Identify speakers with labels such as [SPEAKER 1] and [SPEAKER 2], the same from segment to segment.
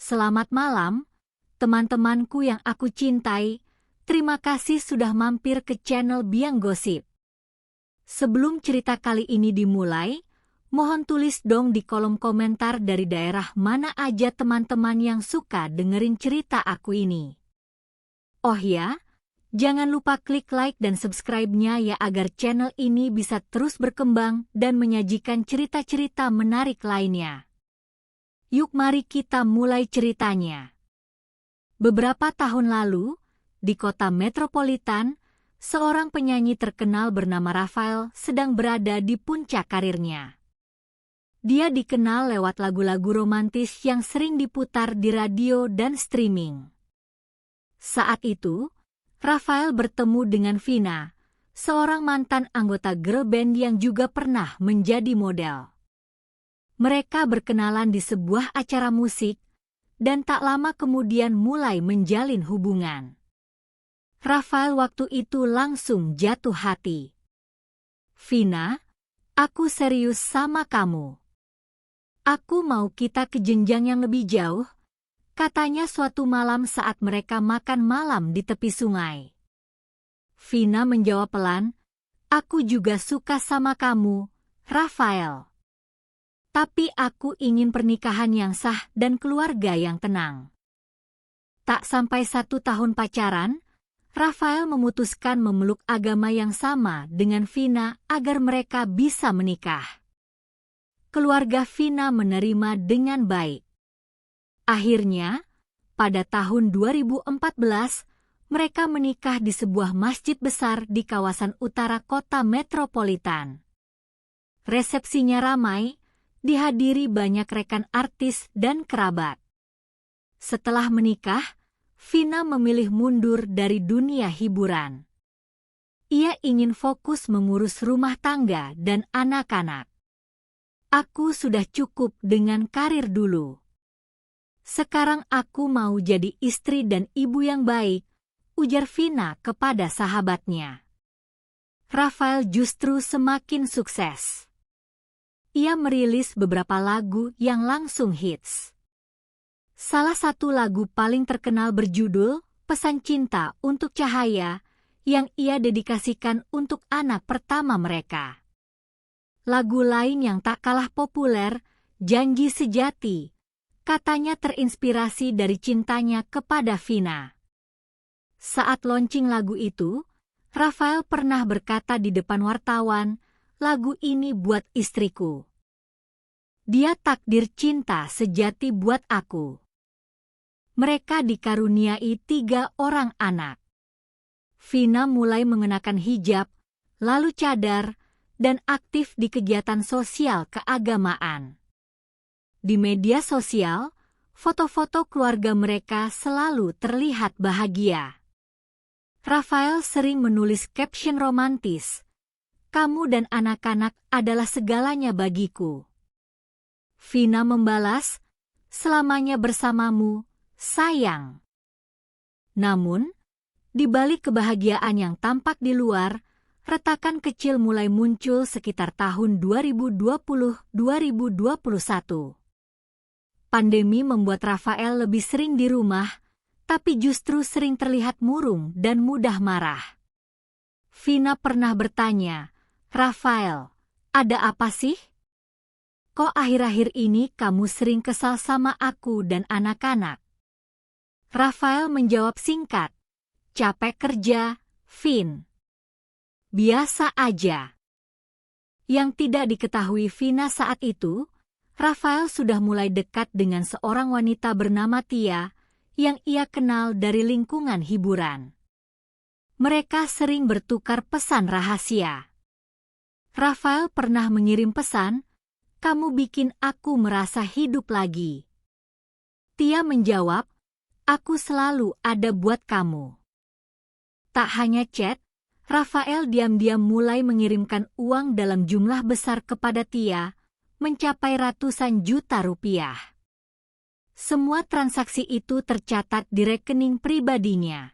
[SPEAKER 1] Selamat malam, teman-temanku yang aku cintai. Terima kasih sudah mampir ke channel Biang Gosip. Sebelum cerita kali ini dimulai, mohon tulis dong di kolom komentar dari daerah mana aja teman-teman yang suka dengerin cerita aku ini. Oh ya, jangan lupa klik like dan subscribe-nya ya agar channel ini bisa terus berkembang dan menyajikan cerita-cerita menarik lainnya. Yuk mari kita mulai ceritanya. Beberapa tahun lalu, di kota metropolitan, seorang penyanyi terkenal bernama Raphael sedang berada di puncak karirnya. Dia dikenal lewat lagu-lagu romantis yang sering diputar di radio dan streaming. Saat itu, Raphael bertemu dengan Vina, seorang mantan anggota girl band yang juga pernah menjadi model. Mereka berkenalan di sebuah acara musik, dan tak lama kemudian mulai menjalin hubungan. Raphael waktu itu langsung jatuh hati. "Vina, aku serius sama kamu. Aku mau kita ke jenjang yang lebih jauh," katanya suatu malam saat mereka makan malam di tepi sungai. Vina menjawab pelan, "Aku juga suka sama kamu, Raphael. Tapi aku ingin pernikahan yang sah dan keluarga yang tenang." Tak sampai 1 tahun pacaran, Raphael memutuskan memeluk agama yang sama dengan Vina agar mereka bisa menikah. Keluarga Vina menerima dengan baik. Akhirnya, pada tahun 2014, mereka menikah di sebuah masjid besar di kawasan utara kota metropolitan. Resepsinya ramai, dihadiri banyak rekan artis dan kerabat. Setelah menikah, Vina memilih mundur dari dunia hiburan. Ia ingin fokus mengurus rumah tangga dan anak-anak. "Aku sudah cukup dengan karir dulu. Sekarang aku mau jadi istri dan ibu yang baik," ujar Vina kepada sahabatnya. Raphael justru semakin sukses. Ia merilis beberapa lagu yang langsung hits. Salah satu lagu paling terkenal berjudul "Pesan Cinta untuk Cahaya" yang ia dedikasikan untuk anak pertama mereka. Lagu lain yang tak kalah populer, "Janji Sejati", katanya terinspirasi dari cintanya kepada Vina. Saat launching lagu itu, Raphael pernah berkata di depan wartawan, "Lagu ini buat istriku. Dia takdir cinta sejati buat aku." Mereka dikaruniai 3 orang anak. Vina mulai mengenakan hijab, lalu cadar, dan aktif di kegiatan sosial keagamaan. Di media sosial, foto-foto keluarga mereka selalu terlihat bahagia. Raphael sering menulis caption romantis, "Kamu dan anak-anak adalah segalanya bagiku." Vina membalas, "Selamanya bersamamu, sayang." Namun, di balik kebahagiaan yang tampak di luar, retakan kecil mulai muncul sekitar tahun 2020-2021. Pandemi membuat Raphael lebih sering di rumah, tapi justru sering terlihat murung dan mudah marah. Vina pernah bertanya, "Raphael, ada apa sih? Kok akhir-akhir ini kamu sering kesal sama aku dan anak-anak?" Raphael menjawab singkat, "Capek kerja, Vin. Biasa aja." Yang tidak diketahui Vina saat itu, Raphael sudah mulai dekat dengan seorang wanita bernama Tia yang ia kenal dari lingkungan hiburan. Mereka sering bertukar pesan rahasia. Raphael pernah mengirim pesan, "Kamu bikin aku merasa hidup lagi." Tia menjawab, "Aku selalu ada buat kamu." Tak hanya chat, Raphael diam-diam mulai mengirimkan uang dalam jumlah besar kepada Tia, mencapai ratusan juta rupiah. Semua transaksi itu tercatat di rekening pribadinya.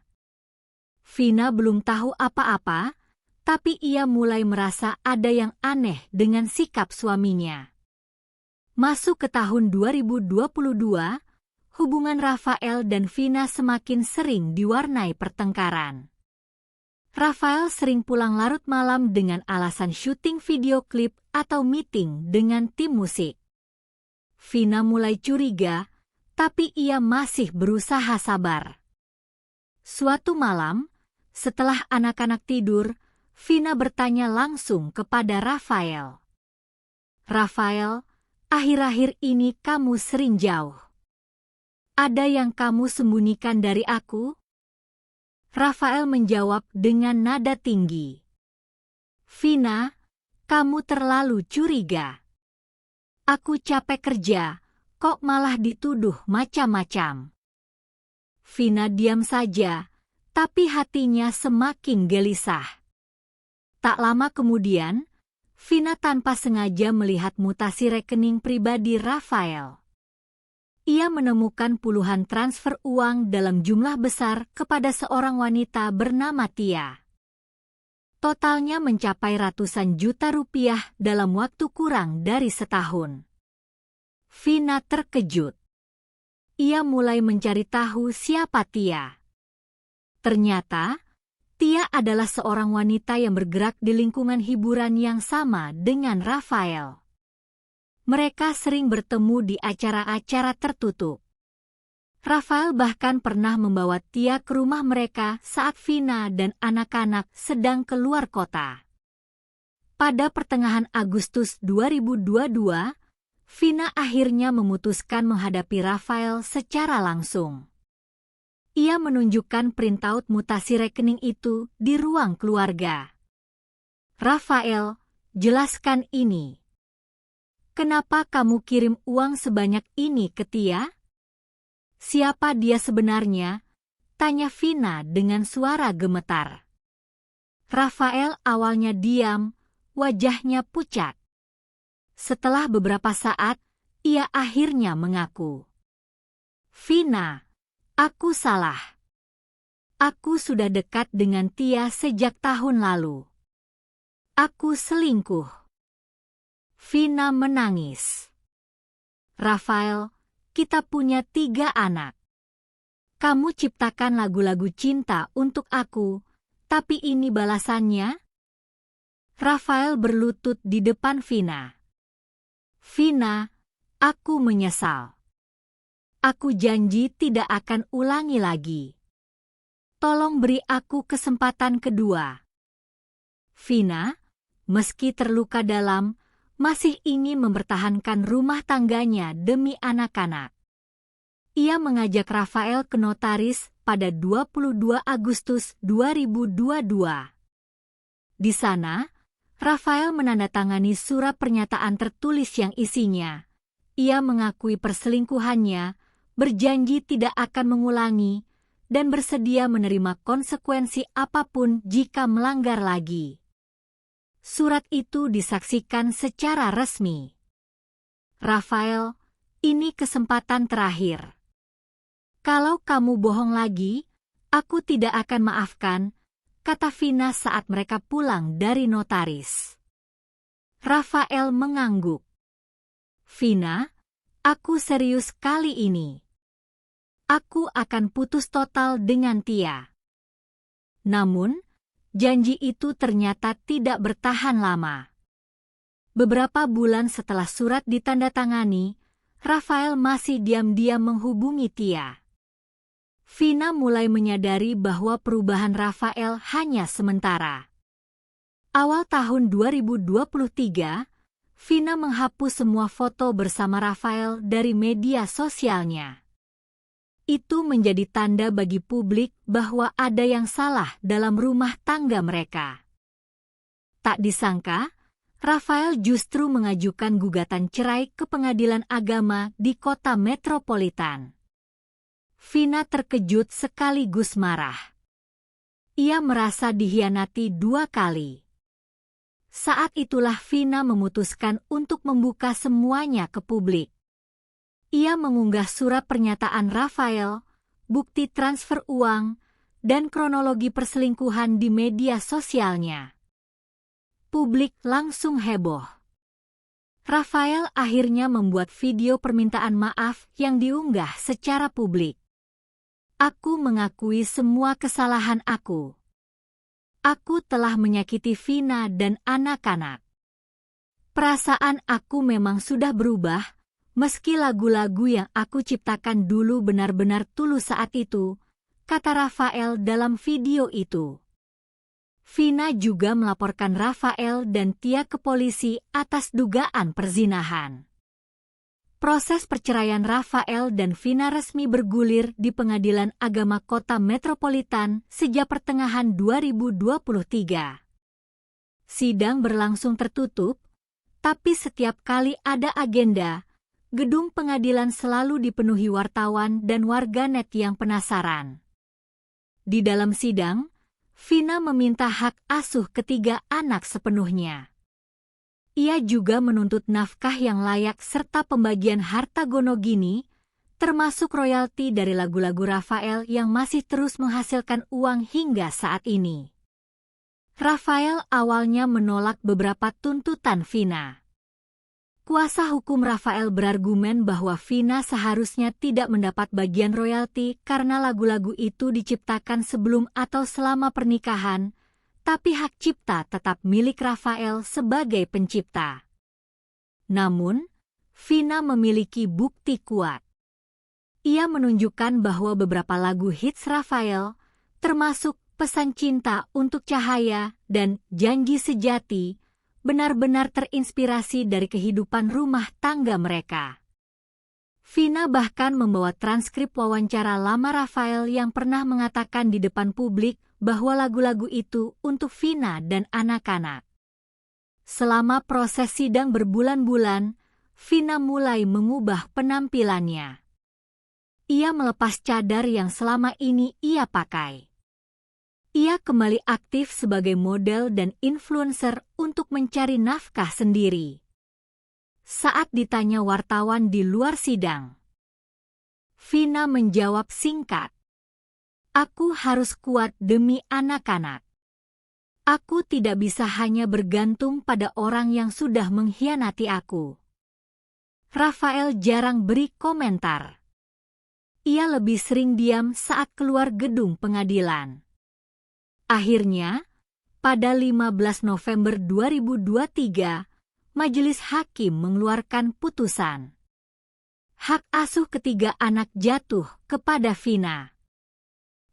[SPEAKER 1] Vina belum tahu apa-apa, tapi ia mulai merasa ada yang aneh dengan sikap suaminya. Masuk ke tahun 2022, hubungan Rafael dan Vina semakin sering diwarnai pertengkaran. Rafael sering pulang larut malam dengan alasan syuting video klip atau meeting dengan tim musik. Vina mulai curiga, tapi ia masih berusaha sabar. Suatu malam, setelah anak-anak tidur, Vina bertanya langsung kepada Rafael. "Rafael, akhir-akhir ini kamu sering jauh. Ada yang kamu sembunyikan dari aku?" Rafael menjawab dengan nada tinggi. "Vina, kamu terlalu curiga. Aku capek kerja, kok malah dituduh macam-macam." Vina diam saja, tapi hatinya semakin gelisah. Tak lama kemudian, Vina tanpa sengaja melihat mutasi rekening pribadi Rafael. Ia menemukan puluhan transfer uang dalam jumlah besar kepada seorang wanita bernama Tia. Totalnya mencapai ratusan juta rupiah dalam waktu kurang dari setahun. Vina terkejut. Ia mulai mencari tahu siapa Tia. Ternyata, Tia adalah seorang wanita yang bergerak di lingkungan hiburan yang sama dengan Rafael. Mereka sering bertemu di acara-acara tertutup. Rafael bahkan pernah membawa Tia ke rumah mereka saat Vina dan anak-anak sedang keluar kota. Pada pertengahan Agustus 2022, Vina akhirnya memutuskan menghadapi Rafael secara langsung. Ia menunjukkan printout mutasi rekening itu di ruang keluarga. "Rafael, jelaskan ini. Kenapa kamu kirim uang sebanyak ini ke Tia? Siapa dia sebenarnya?" tanya Vina dengan suara gemetar. Rafael awalnya diam, wajahnya pucat. Setelah beberapa saat, ia akhirnya mengaku. "Vina, aku salah. Aku sudah dekat dengan Tia sejak tahun lalu. Aku selingkuh." Vina menangis. "Rafael, kita punya 3 anak. Kamu ciptakan lagu-lagu cinta untuk aku, tapi ini balasannya?" Rafael berlutut di depan Vina. "Vina, aku menyesal. Aku janji tidak akan ulangi lagi. Tolong beri aku kesempatan kedua." Vina, meski terluka dalam, masih ingin mempertahankan rumah tangganya demi anak-anak. Ia mengajak Rafael ke notaris pada 22 Agustus 2022. Di sana, Rafael menandatangani surat pernyataan tertulis yang isinya. Ia mengakui perselingkuhannya, berjanji tidak akan mengulangi, dan bersedia menerima konsekuensi apapun jika melanggar lagi. Surat itu disaksikan secara resmi. "Rafael, ini kesempatan terakhir. Kalau kamu bohong lagi, aku tidak akan maafkan," kata Vina saat mereka pulang dari notaris. Rafael mengangguk. "Vina, aku serius kali ini. Aku akan putus total dengan Tia." Namun, janji itu ternyata tidak bertahan lama. Beberapa bulan setelah surat ditandatangani, Rafael masih diam-diam menghubungi Tia. Vina mulai menyadari bahwa perubahan Rafael hanya sementara. Awal tahun 2023, Vina menghapus semua foto bersama Rafael dari media sosialnya. Itu menjadi tanda bagi publik bahwa ada yang salah dalam rumah tangga mereka. Tak disangka, Rafael justru mengajukan gugatan cerai ke pengadilan agama di kota metropolitan. Vina terkejut sekaligus marah. Ia merasa dikhianati 2 kali. Saat itulah Vina memutuskan untuk membuka semuanya ke publik. Ia mengunggah surat pernyataan Rafael, bukti transfer uang, dan kronologi perselingkuhan di media sosialnya. Publik langsung heboh. Rafael akhirnya membuat video permintaan maaf yang diunggah secara publik. Aku mengakui semua kesalahan aku. Aku telah menyakiti Vina dan anak-anak. Perasaan aku memang sudah berubah, meski lagu-lagu yang aku ciptakan dulu benar-benar tulus saat itu, kata Rafael dalam video itu. Vina juga melaporkan Rafael dan Tia ke polisi atas dugaan perzinahan. Proses perceraian Rafael dan Vina resmi bergulir di Pengadilan Agama Kota Metropolitan sejak pertengahan 2023. Sidang berlangsung tertutup, tapi setiap kali ada agenda, gedung pengadilan selalu dipenuhi wartawan dan warganet yang penasaran. Di dalam sidang, Vina meminta hak asuh ketiga anak sepenuhnya. Ia juga menuntut nafkah yang layak serta pembagian harta gonogini, termasuk royalti dari lagu-lagu Rafael yang masih terus menghasilkan uang hingga saat ini. Rafael awalnya menolak beberapa tuntutan Vina. Kuasa hukum Rafael berargumen bahwa Vina seharusnya tidak mendapat bagian royalti karena lagu-lagu itu diciptakan sebelum atau selama pernikahan, tapi hak cipta tetap milik Rafael sebagai pencipta. Namun, Vina memiliki bukti kuat. Ia menunjukkan bahwa beberapa lagu hits Rafael, termasuk Pesan Cinta Untuk Cahaya dan Janji Sejati, benar-benar terinspirasi dari kehidupan rumah tangga mereka. Vina bahkan membawa transkrip wawancara lama Rafael yang pernah mengatakan di depan publik bahwa lagu-lagu itu untuk Vina dan anak-anak. Selama proses sidang berbulan-bulan, Vina mulai mengubah penampilannya. Ia melepas cadar yang selama ini ia pakai. Ia kembali aktif sebagai model dan influencer untuk mencari nafkah sendiri. Saat ditanya wartawan di luar sidang, Vina menjawab singkat, "Aku harus kuat demi anak-anak. Aku tidak bisa hanya bergantung pada orang yang sudah mengkhianati aku." Rafael jarang beri komentar. Ia lebih sering diam saat keluar gedung pengadilan. Akhirnya, pada 15 November 2023, Majelis Hakim mengeluarkan putusan. Hak asuh ketiga anak jatuh kepada Vina.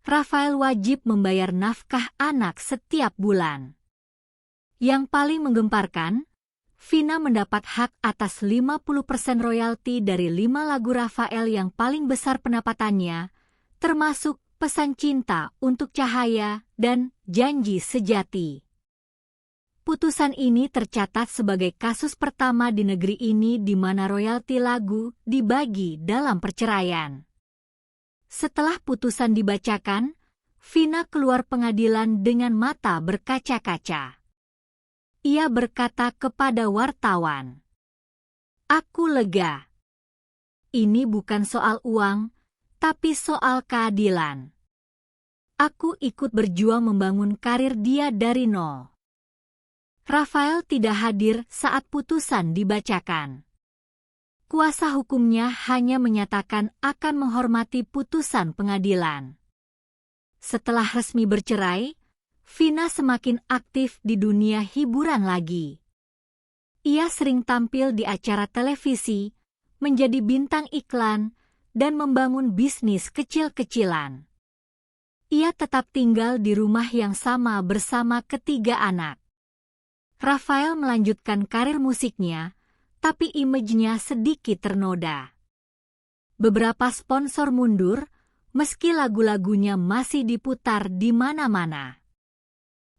[SPEAKER 1] Rafael wajib membayar nafkah anak setiap bulan. Yang paling menggemparkan, Vina mendapat hak atas 50% royalti dari 5 lagu Rafael yang paling besar pendapatannya, termasuk Pesan Cinta Untuk Cahaya dan Janji Sejati. Putusan ini tercatat sebagai kasus pertama di negeri ini di mana royalti lagu dibagi dalam perceraian. Setelah putusan dibacakan, Vina keluar pengadilan dengan mata berkaca-kaca. Ia berkata kepada wartawan, "Aku lega. Ini bukan soal uang, tapi soal keadilan. Aku ikut berjuang membangun karir dia dari nol." Rafael tidak hadir saat putusan dibacakan. Kuasa hukumnya hanya menyatakan akan menghormati putusan pengadilan. Setelah resmi bercerai, Vina semakin aktif di dunia hiburan lagi. Ia sering tampil di acara televisi, menjadi bintang iklan, dan membangun bisnis kecil-kecilan. Ia tetap tinggal di rumah yang sama bersama ketiga anak. Rafael melanjutkan karir musiknya, tapi image-nya sedikit ternoda. Beberapa sponsor mundur, meski lagu-lagunya masih diputar di mana-mana.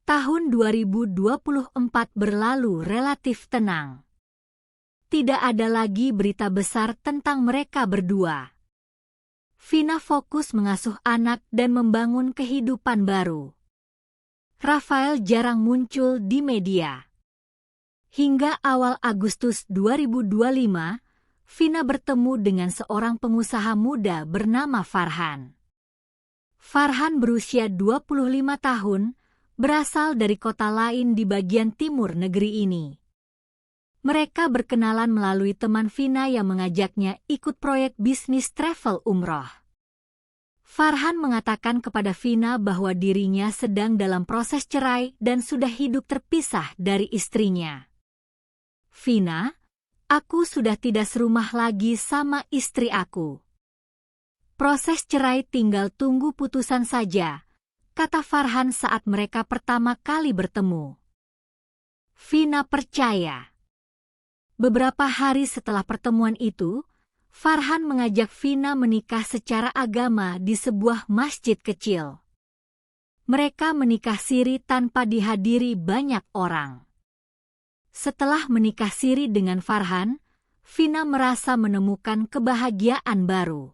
[SPEAKER 1] Tahun 2024 berlalu relatif tenang. Tidak ada lagi berita besar tentang mereka berdua. Vina fokus mengasuh anak dan membangun kehidupan baru. Rafael jarang muncul di media. Hingga awal Agustus 2025, Vina bertemu dengan seorang pengusaha muda bernama Farhan. Farhan berusia 25 tahun, berasal dari kota lain di bagian timur negeri ini. Mereka berkenalan melalui teman Vina yang mengajaknya ikut proyek bisnis travel umroh. Farhan mengatakan kepada Vina bahwa dirinya sedang dalam proses cerai dan sudah hidup terpisah dari istrinya. "Vina, aku sudah tidak serumah lagi sama istri aku. Proses cerai tinggal tunggu putusan saja," kata Farhan saat mereka pertama kali bertemu. Vina percaya. Beberapa hari setelah pertemuan itu, Farhan mengajak Vina menikah secara agama di sebuah masjid kecil. Mereka menikah siri tanpa dihadiri banyak orang. Setelah menikah siri dengan Farhan, Vina merasa menemukan kebahagiaan baru.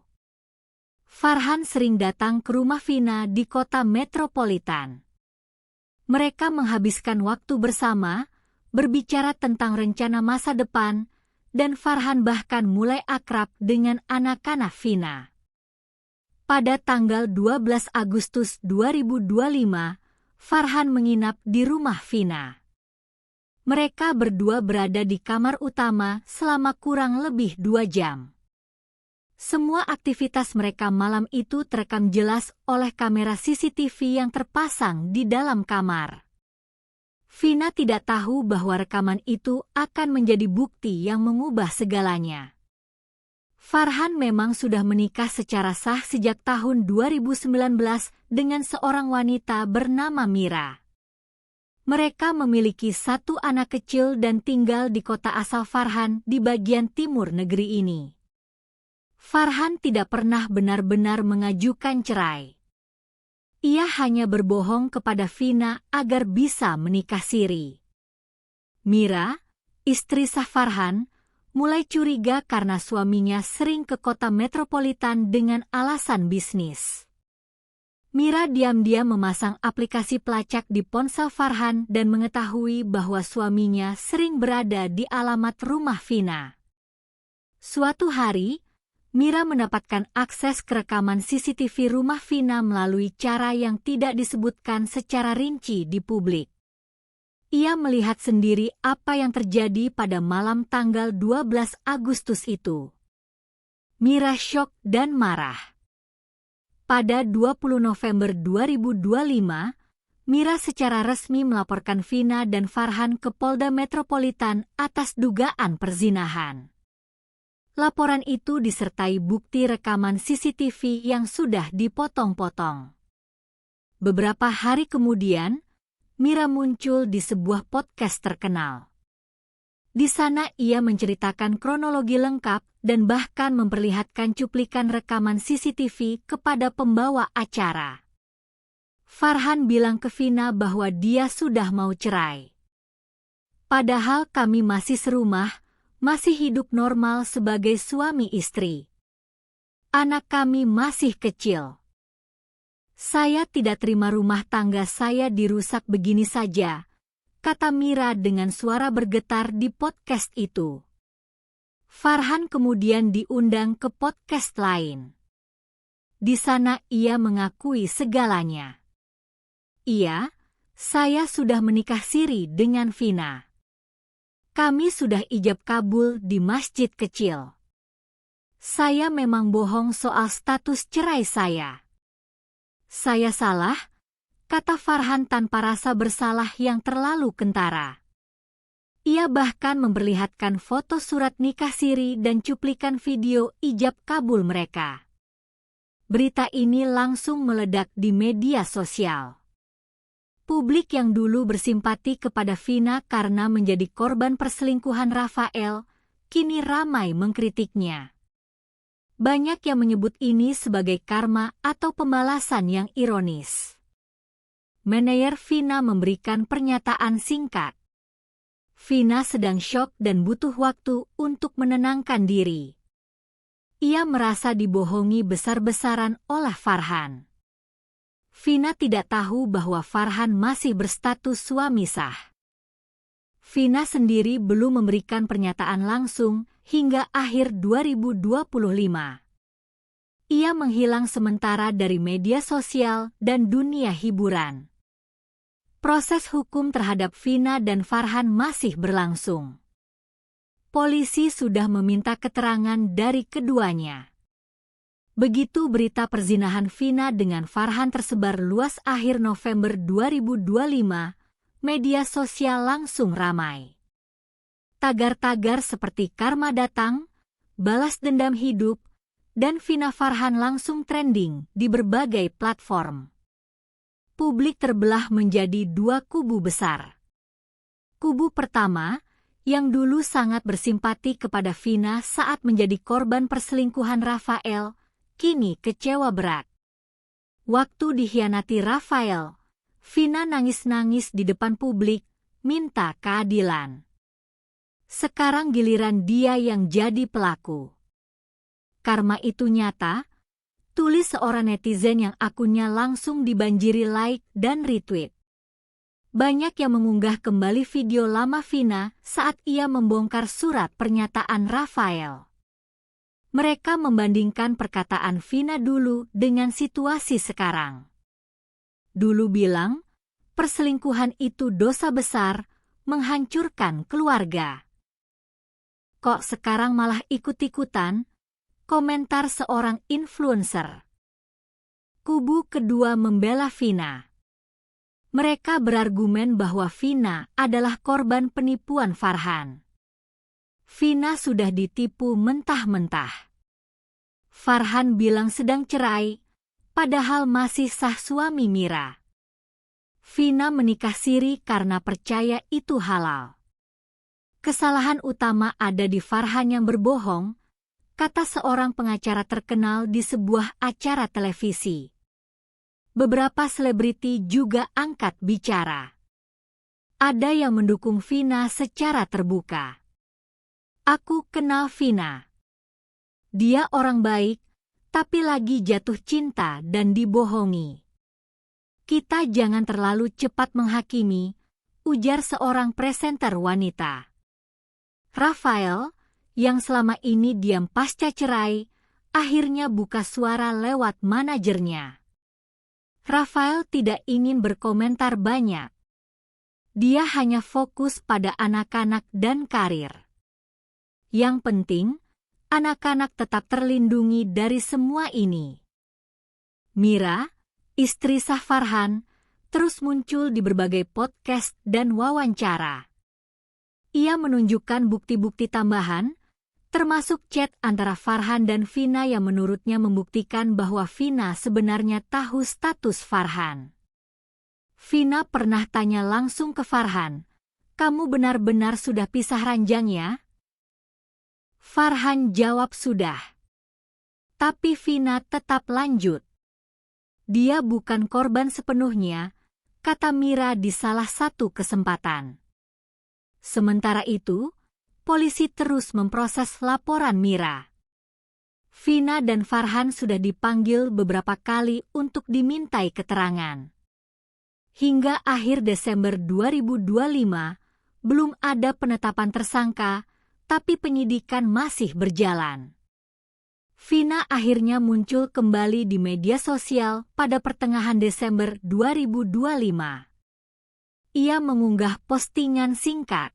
[SPEAKER 1] Farhan sering datang ke rumah Vina di kota metropolitan. Mereka menghabiskan waktu bersama, berbicara tentang rencana masa depan, dan Farhan bahkan mulai akrab dengan anak-anak Vina. Pada tanggal 12 Agustus 2025, Farhan menginap di rumah Vina. Mereka berdua berada di kamar utama selama kurang lebih 2 jam. Semua aktivitas mereka malam itu terekam jelas oleh kamera CCTV yang terpasang di dalam kamar. Vina tidak tahu bahwa rekaman itu akan menjadi bukti yang mengubah segalanya. Farhan memang sudah menikah secara sah sejak tahun 2019 dengan seorang wanita bernama Mira. Mereka memiliki 1 anak kecil dan tinggal di kota asal Farhan di bagian timur negeri ini. Farhan tidak pernah benar-benar mengajukan cerai. Ia hanya berbohong kepada Vina agar bisa menikah siri. Mira, istri sah Farhan, mulai curiga karena suaminya sering ke kota metropolitan dengan alasan bisnis. Mira diam-diam memasang aplikasi pelacak di ponsel Farhan dan mengetahui bahwa suaminya sering berada di alamat rumah Vina. Suatu hari, Mira mendapatkan akses ke rekaman CCTV rumah Vina melalui cara yang tidak disebutkan secara rinci di publik. Ia melihat sendiri apa yang terjadi pada malam tanggal 12 Agustus itu. Mira syok dan marah. Pada 20 November 2025, Mira secara resmi melaporkan Vina dan Farhan ke Polda Metropolitan atas dugaan perzinahan. Laporan itu disertai bukti rekaman CCTV yang sudah dipotong-potong. Beberapa hari kemudian, Mira muncul di sebuah podcast terkenal. Di sana ia menceritakan kronologi lengkap dan bahkan memperlihatkan cuplikan rekaman CCTV kepada pembawa acara. Farhan bilang ke Vina bahwa dia sudah mau cerai. "Padahal kami masih serumah, masih hidup normal sebagai suami istri. Anak kami masih kecil. Saya tidak terima rumah tangga saya dirusak begini saja," kata Mira dengan suara bergetar di podcast itu. Farhan kemudian diundang ke podcast lain. Di sana ia mengakui segalanya. "Iya, saya sudah menikah siri dengan Vina. Kami sudah ijab kabul di masjid kecil. Saya memang bohong soal status cerai saya. Saya salah," kata Farhan tanpa rasa bersalah yang terlalu kentara. Ia bahkan memperlihatkan foto surat nikah siri dan cuplikan video ijab kabul mereka. Berita ini langsung meledak di media sosial. Publik yang dulu bersimpati kepada Vina karena menjadi korban perselingkuhan Rafael, kini ramai mengkritiknya. Banyak yang menyebut ini sebagai karma atau pembalasan yang ironis. Manajer Vina memberikan pernyataan singkat. Vina sedang syok dan butuh waktu untuk menenangkan diri. Ia merasa dibohongi besar-besaran oleh Farhan. Vina tidak tahu bahwa Farhan masih berstatus suami sah. Vina sendiri belum memberikan pernyataan langsung hingga akhir 2025. Ia menghilang sementara dari media sosial dan dunia hiburan. Proses hukum terhadap Vina dan Farhan masih berlangsung. polisi sudah meminta keterangan dari keduanya. Begitu berita perzinahan Vina dengan Farhan tersebar luas akhir November 2025, media sosial langsung ramai. Tagar-tagar seperti karma datang, balas dendam hidup, dan Vina Farhan langsung trending di berbagai platform. Publik terbelah menjadi dua kubu besar. Kubu pertama, yang dulu sangat bersimpati kepada Vina saat menjadi korban perselingkuhan Rafael, kini kecewa berat. Waktu dikhianati Rafael, Vina nangis-nangis di depan publik, minta keadilan. Sekarang giliran dia yang jadi pelaku. Karma itu nyata, tulis seorang netizen yang akunnya langsung dibanjiri like dan retweet. Banyak yang mengunggah kembali video lama Vina saat ia membongkar surat pernyataan Rafael. Mereka membandingkan perkataan Vina dulu dengan situasi sekarang. Dulu bilang, perselingkuhan itu dosa besar, menghancurkan keluarga. Kok sekarang malah ikut-ikutan? Komentar seorang influencer. Kubu kedua membela Vina. Mereka berargumen bahwa Vina adalah korban penipuan Farhan. Vina sudah ditipu mentah-mentah. Farhan bilang sedang cerai, padahal masih sah suami Mira. Vina menikah siri karena percaya itu halal. Kesalahan utama ada di Farhan yang berbohong, kata seorang pengacara terkenal di sebuah acara televisi. Beberapa selebriti juga angkat bicara. Ada yang mendukung Vina secara terbuka. Aku kenal Vina. Dia orang baik, tapi lagi jatuh cinta dan dibohongi. Kita jangan terlalu cepat menghakimi, ujar seorang presenter wanita. Rafael, yang selama ini diam pasca cerai, akhirnya buka suara lewat manajernya. Rafael tidak ingin berkomentar banyak. Dia hanya fokus pada anak-anak dan karir. Yang penting, anak-anak tetap terlindungi dari semua ini. Mira, istri sah Farhan, terus muncul di berbagai podcast dan wawancara. Ia menunjukkan bukti-bukti tambahan, termasuk chat antara Farhan dan Vina yang menurutnya membuktikan bahwa Vina sebenarnya tahu status Farhan. Vina pernah tanya langsung ke Farhan, "Kamu benar-benar sudah pisah ranjang ya?" Farhan jawab sudah. Tapi Vina tetap lanjut. Dia bukan korban sepenuhnya, kata Mira di salah satu kesempatan. Sementara itu, polisi terus memproses laporan Mira. Vina dan Farhan sudah dipanggil beberapa kali untuk dimintai keterangan. Hingga akhir Desember 2025, belum ada penetapan tersangka, tapi penyidikan masih berjalan. Vina akhirnya muncul kembali di media sosial pada pertengahan Desember 2025. Ia mengunggah postingan singkat.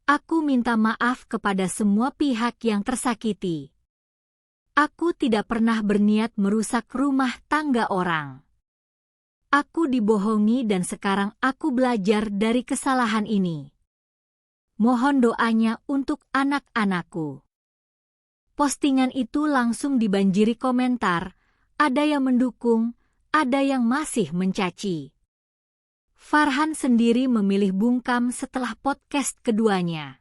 [SPEAKER 1] Aku minta maaf kepada semua pihak yang tersakiti. Aku tidak pernah berniat merusak rumah tangga orang. Aku dibohongi dan sekarang aku belajar dari kesalahan ini. Mohon doanya untuk anak-anakku. Postingan itu langsung dibanjiri komentar, ada yang mendukung, ada yang masih mencaci. Farhan sendiri memilih bungkam setelah podcast keduanya.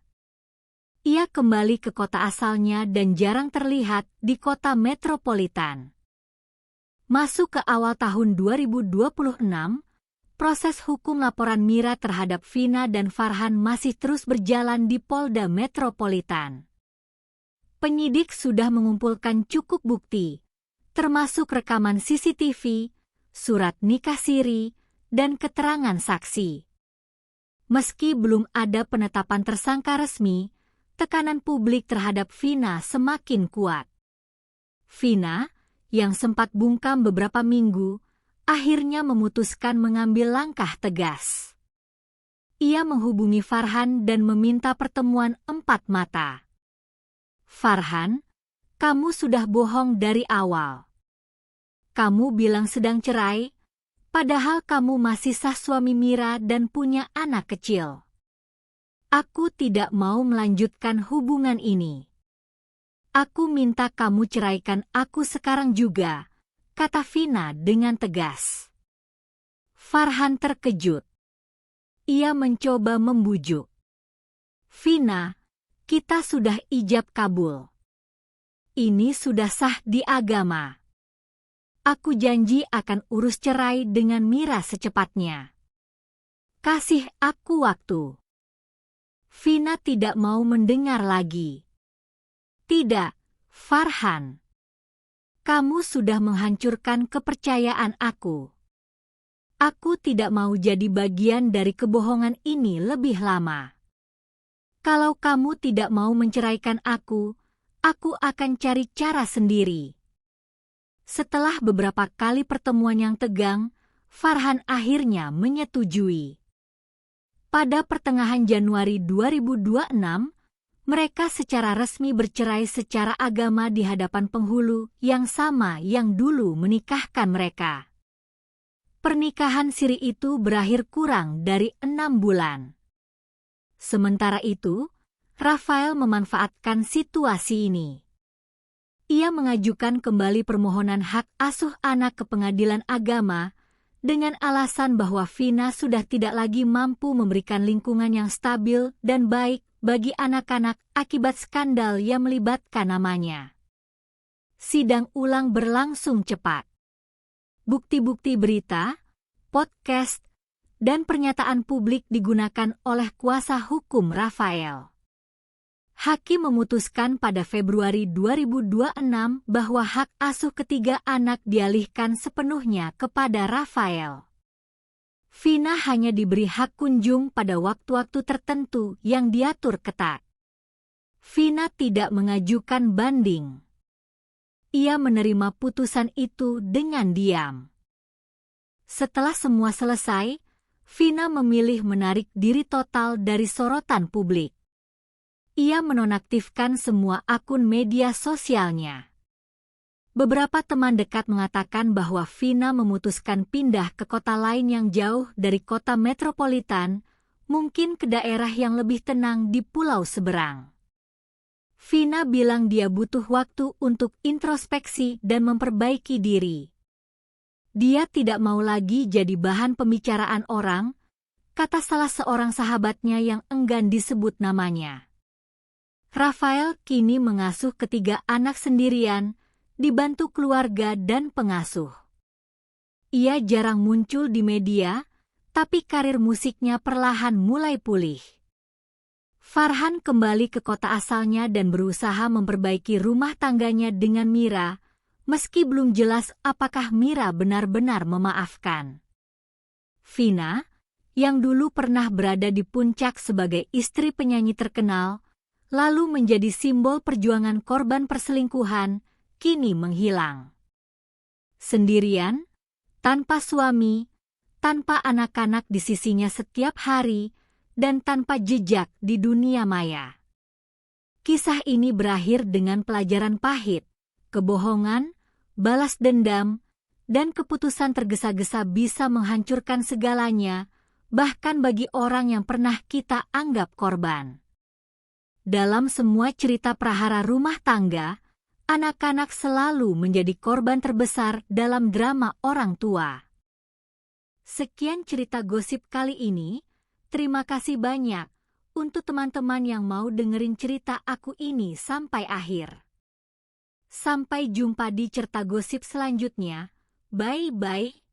[SPEAKER 1] Ia kembali ke kota asalnya dan jarang terlihat di kota metropolitan. Masuk ke awal tahun 2026, proses hukum laporan Mira terhadap Vina dan Farhan masih terus berjalan di Polda Metropolitan. Penyidik sudah mengumpulkan cukup bukti, termasuk rekaman CCTV, surat nikah siri, dan keterangan saksi. Meski belum ada penetapan tersangka resmi, tekanan publik terhadap Vina semakin kuat. Vina, yang sempat bungkam beberapa minggu, akhirnya memutuskan mengambil langkah tegas. Ia menghubungi Farhan dan meminta pertemuan 4 mata. Farhan, kamu sudah bohong dari awal. Kamu bilang sedang cerai, padahal kamu masih sah suami Mira dan punya anak kecil. Aku tidak mau melanjutkan hubungan ini. Aku minta kamu ceraikan aku sekarang juga, kata Vina dengan tegas. Farhan terkejut. Ia mencoba membujuk. Vina, kita sudah ijab kabul. Ini sudah sah di agama. Aku janji akan urus cerai dengan Mira secepatnya. Kasih aku waktu. Vina tidak mau mendengar lagi. Tidak, Farhan. Kamu sudah menghancurkan kepercayaan aku. Aku tidak mau jadi bagian dari kebohongan ini lebih lama. Kalau kamu tidak mau menceraikan aku akan cari cara sendiri. Setelah beberapa kali pertemuan yang tegang, Farhan akhirnya menyetujui. Pada pertengahan Januari 2026, mereka secara resmi bercerai secara agama di hadapan penghulu yang sama yang dulu menikahkan mereka. Pernikahan siri itu berakhir kurang dari 6 bulan. Sementara itu, Rafael memanfaatkan situasi ini. Ia mengajukan kembali permohonan hak asuh anak ke pengadilan agama dengan alasan bahwa Vina sudah tidak lagi mampu memberikan lingkungan yang stabil dan baik bagi anak-anak akibat skandal yang melibatkan namanya. Sidang ulang berlangsung cepat. Bukti-bukti berita, podcast, dan pernyataan publik digunakan oleh kuasa hukum Rafael. Hakim memutuskan pada Februari 2026 bahwa hak asuh ketiga anak dialihkan sepenuhnya kepada Rafael. Vina hanya diberi hak kunjung pada waktu-waktu tertentu yang diatur ketat. Vina tidak mengajukan banding. Ia menerima putusan itu dengan diam. Setelah semua selesai, Vina memilih menarik diri total dari sorotan publik. Ia menonaktifkan semua akun media sosialnya. Beberapa teman dekat mengatakan bahwa Vina memutuskan pindah ke kota lain yang jauh dari kota metropolitan, mungkin ke daerah yang lebih tenang di pulau seberang. Vina bilang dia butuh waktu untuk introspeksi dan memperbaiki diri. Dia tidak mau lagi jadi bahan pembicaraan orang, kata salah seorang sahabatnya yang enggan disebut namanya. Rafael kini mengasuh ketiga anak sendirian, dibantu keluarga dan pengasuh. Ia jarang muncul di media, tapi karir musiknya perlahan mulai pulih. Farhan kembali ke kota asalnya dan berusaha memperbaiki rumah tangganya dengan Mira, meski belum jelas apakah Mira benar-benar memaafkan. Vina, yang dulu pernah berada di puncak sebagai istri penyanyi terkenal, lalu menjadi simbol perjuangan korban perselingkuhan, kini menghilang. Sendirian, tanpa suami, tanpa anak-anak di sisinya setiap hari, dan tanpa jejak di dunia maya. Kisah ini berakhir dengan pelajaran pahit, kebohongan, balas dendam, dan keputusan tergesa-gesa bisa menghancurkan segalanya, bahkan bagi orang yang pernah kita anggap korban. Dalam semua cerita prahara rumah tangga, anak-anak selalu menjadi korban terbesar dalam drama orang tua. Sekian cerita gosip kali ini. Terima kasih banyak untuk teman-teman yang mau dengerin cerita aku ini sampai akhir. Sampai jumpa di cerita gosip selanjutnya. Bye-bye.